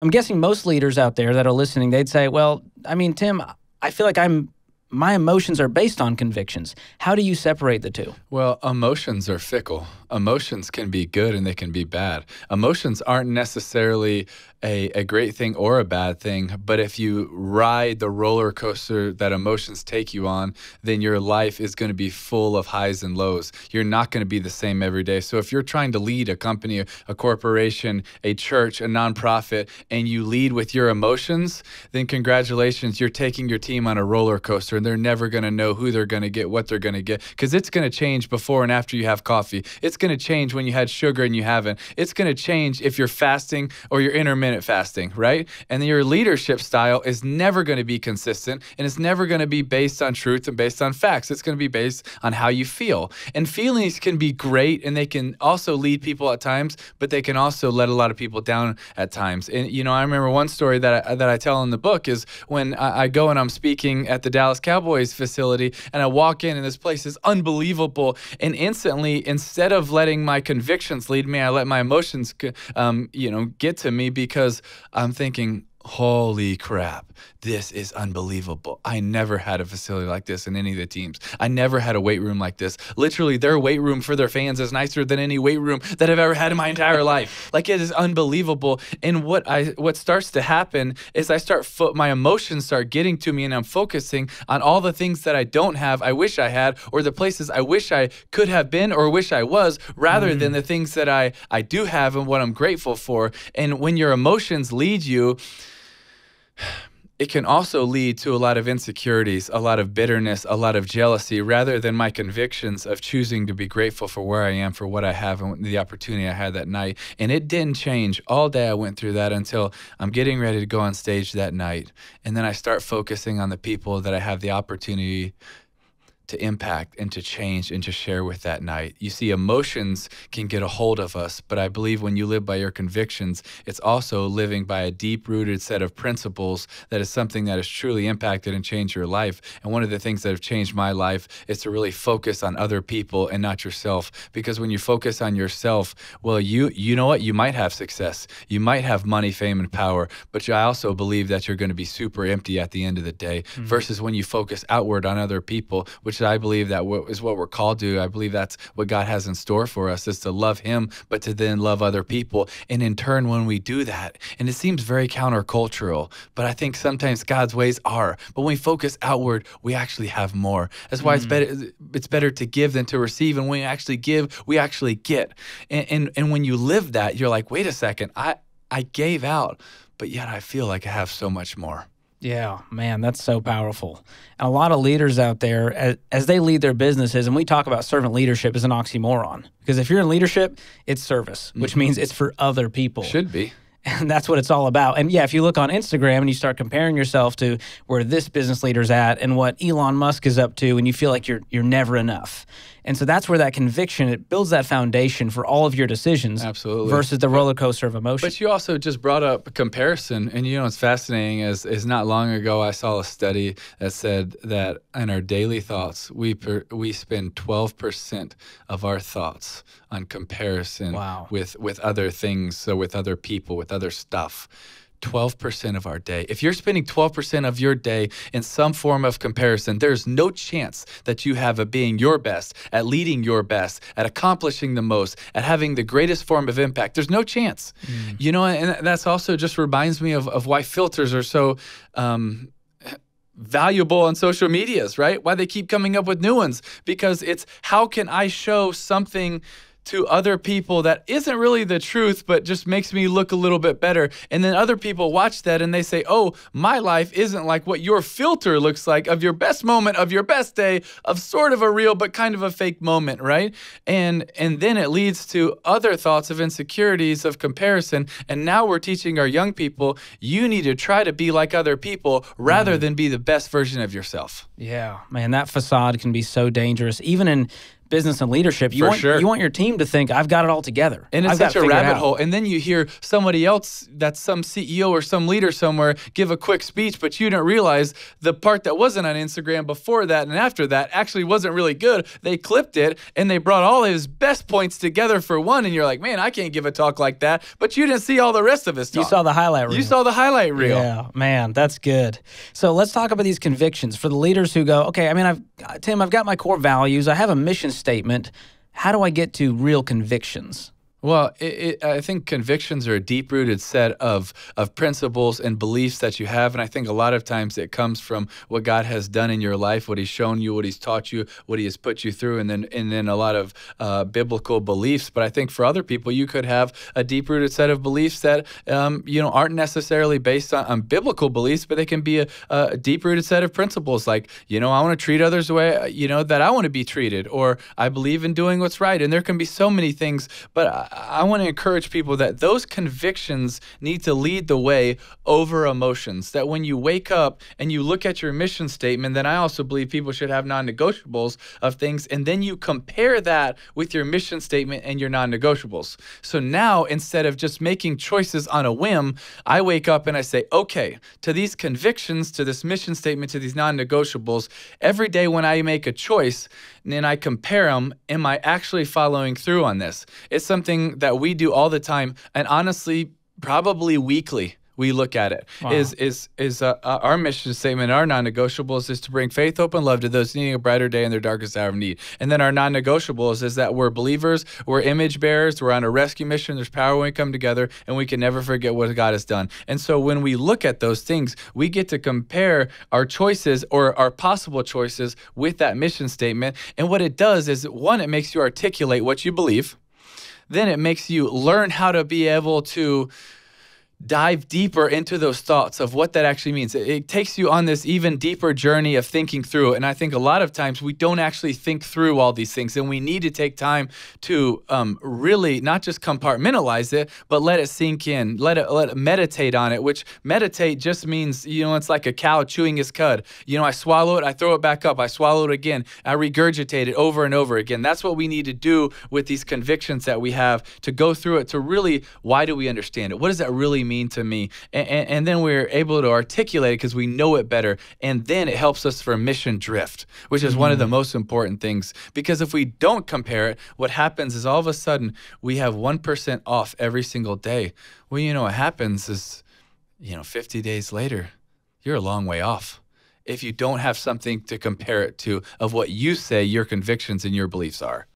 I'm guessing most leaders out there that are listening, they'd say, well, I mean, Tim, I feel like my emotions are based on convictions. How do you separate the two? Well, emotions are fickle. Emotions can be good and they can be bad. Emotions aren't necessarily a great thing or a bad thing, but if you ride the roller coaster that emotions take you on, then your life is going to be full of highs and lows. You're not going to be the same every day. So if you're trying to lead a company, a corporation, a church, a nonprofit, and you lead with your emotions, then congratulations, you're taking your team on a roller coaster, and they're never going to know who they're going to get, what they're going to get, because it's going to change before and after you have coffee. It's going to change when you had sugar and you haven't. It's going to change if you're fasting or you're intermittent fasting, right? And then your leadership style is never going to be consistent, and it's never going to be based on truth and based on facts. It's going to be based on how you feel. And feelings can be great, and they can also lead people at times, but they can also let a lot of people down at times. And, you know, I remember one story that I tell in the book is when I go and I'm speaking at the Dallas Cowboys facility, and I walk in and this place is unbelievable. And instantly, instead of letting my convictions lead me, I let my emotions, get to me, because I'm thinking, holy crap, this is unbelievable. I never had a facility like this in any of the teams. I never had a weight room like this. Literally, their weight room for their fans is nicer than any weight room that I've ever had in my entire life. Like, it is unbelievable. And what starts to happen is my emotions start getting to me, and I'm focusing on all the things that I don't have, I wish I had, or the places I wish I could have been or wish I was, rather than the things that I do have and what I'm grateful for. And when your emotions lead you, it can also lead to a lot of insecurities, a lot of bitterness, a lot of jealousy, rather than my convictions of choosing to be grateful for where I am, for what I have, and the opportunity I had that night. And it didn't change. All day I went through that until I'm getting ready to go on stage that night. And then I start focusing on the people that I have the opportunity to impact and to change and to share with that night. You see, emotions can get a hold of us, but I believe when you live by your convictions, it's also living by a deep-rooted set of principles that is something that has truly impacted and changed your life. And one of the things that have changed my life is to really focus on other people and not yourself. Because when you focus on yourself, well, you know what? You might have success. You might have money, fame, and power, but I also believe that you're going to be super empty at the end of the day, versus when you focus outward on other people, which I believe that is what we're called to. I believe that's what God has in store for us, is to love Him, but to then love other people. And in turn, when we do that, and it seems very countercultural, but I think sometimes God's ways are. But when we focus outward, we actually have more. That's why it's better to give than to receive. And when we actually give, we actually get. And when you live that, you're like, wait a second, I gave out, but yet I feel like I have so much more. Yeah, man, that's so powerful. And a lot of leaders out there, as they lead their businesses, and we talk about servant leadership as an oxymoron, because if you're in leadership, it's service, which means it's for other people. Should be. And that's what it's all about. And yeah, if you look on Instagram and you start comparing yourself to where this business leader's at and what Elon Musk is up to, and you feel like you're never enough. And so that's where that conviction, it builds that foundation for all of your decisions. Absolutely. Versus the roller coaster of emotion. But you also just brought up comparison. And you know what's fascinating is not long ago I saw a study that said that in our daily thoughts, we spend 12% of our thoughts on comparison with other things, so with other people, with other stuff. 12% of our day. If you're spending 12% of your day in some form of comparison, there's no chance that you have at being your best, at leading your best, at accomplishing the most, at having the greatest form of impact. There's no chance. You know, and that's also just reminds me of why filters are so valuable on social medias, right? Why they keep coming up with new ones. Because it's, how can I show something to other people that isn't really the truth, but just makes me look a little bit better. And then other people watch that and they say, oh, my life isn't like what your filter looks like of your best moment, of your best day, of sort of a real but kind of a fake moment, right? And then it leads to other thoughts of insecurities, of comparison. And now we're teaching our young people, you need to try to be like other people rather than be the best version of yourself. Yeah, man, that facade can be so dangerous. Even in business and leadership. You want your team to think, I've got it all together. And it's such a rabbit hole. And then you hear somebody else, that's some CEO or some leader somewhere, give a quick speech, but you didn't realize the part that wasn't on Instagram before that and after that actually wasn't really good. They clipped it and they brought all his best points together for one. And you're like, man, I can't give a talk like that. But you didn't see all the rest of his talk. You saw the highlight reel. You saw the highlight reel. Yeah, man, that's good. So let's talk about these convictions for the leaders who go, okay, I mean, Tim, I've got my core values. I have a mission statement. How do I get to real convictions? Well, I think convictions are a deep-rooted set of principles and beliefs that you have, and I think a lot of times it comes from what God has done in your life, what He's shown you, what He's taught you, what He has put you through, and then a lot of biblical beliefs. But I think for other people, you could have a deep-rooted set of beliefs that aren't necessarily based on biblical beliefs, but they can be a deep-rooted set of principles, like I want to treat others the way that I want to be treated, or I believe in doing what's right. And there can be so many things, but I want to encourage people that those convictions need to lead the way over emotions. That when you wake up and you look at your mission statement, then I also believe people should have non-negotiables of things, and then you compare that with your mission statement and your non-negotiables. So now, instead of just making choices on a whim, I wake up and I say, okay, to these convictions, to this mission statement, to these non-negotiables, every day when I make a choice, and I compare them, am I actually following through on this? It's something that we do all the time, and honestly, probably weekly. We look at it. Wow. Our mission statement, our non-negotiables is to bring faith, hope, and love to those needing a brighter day in their darkest hour of need. And then our non-negotiables is that we're believers, we're image bearers, we're on a rescue mission. There's power when we come together, and we can never forget what God has done. And so when we look at those things, we get to compare our choices or our possible choices with that mission statement. And what it does is, one, it makes you articulate what you believe. Then it makes you learn how to be able to dive deeper into those thoughts of what that actually means. It takes you on this even deeper journey of thinking through it. And I think a lot of times we don't actually think through all these things, and we need to take time to really not just compartmentalize it, but let it sink in, let it meditate on it, which meditate just means, it's like a cow chewing its cud. I swallow it, I throw it back up, I swallow it again, I regurgitate it over and over again. That's what we need to do with these convictions that we have, to go through it, to really, why do we understand it? What does that really mean to me? And then we're able to articulate it because we know it better. And then it helps us for mission drift, which is one of the most important things. Because if we don't compare it, what happens is all of a sudden we have 1% off every single day. Well, what happens is, 50 days later, you're a long way off if you don't have something to compare it to of what you say your convictions and your beliefs are.